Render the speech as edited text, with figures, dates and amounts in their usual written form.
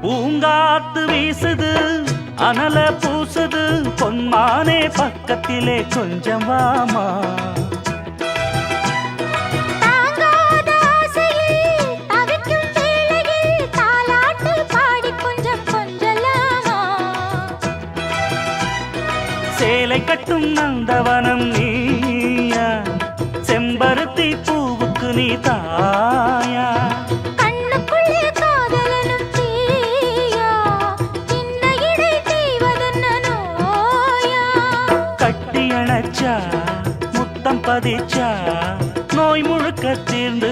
பூங்காத்து வீசுது அனல பூசுது பொன்மானே பக்கத்திலே கொஞ்சம் வாமா. சேலை கட்டும் நந்தவனம் நீயா, செம்பருத்தி பூவுக்கு நீ தாயா. கண்ணுக்குள்ளே காதலனும் தீயா, சின்ன இடை தீவதென்ன நோயா. கட்டி அணைச்சா முத்தம் பதிச்சா நோய் முழுக்க தீர்ந்து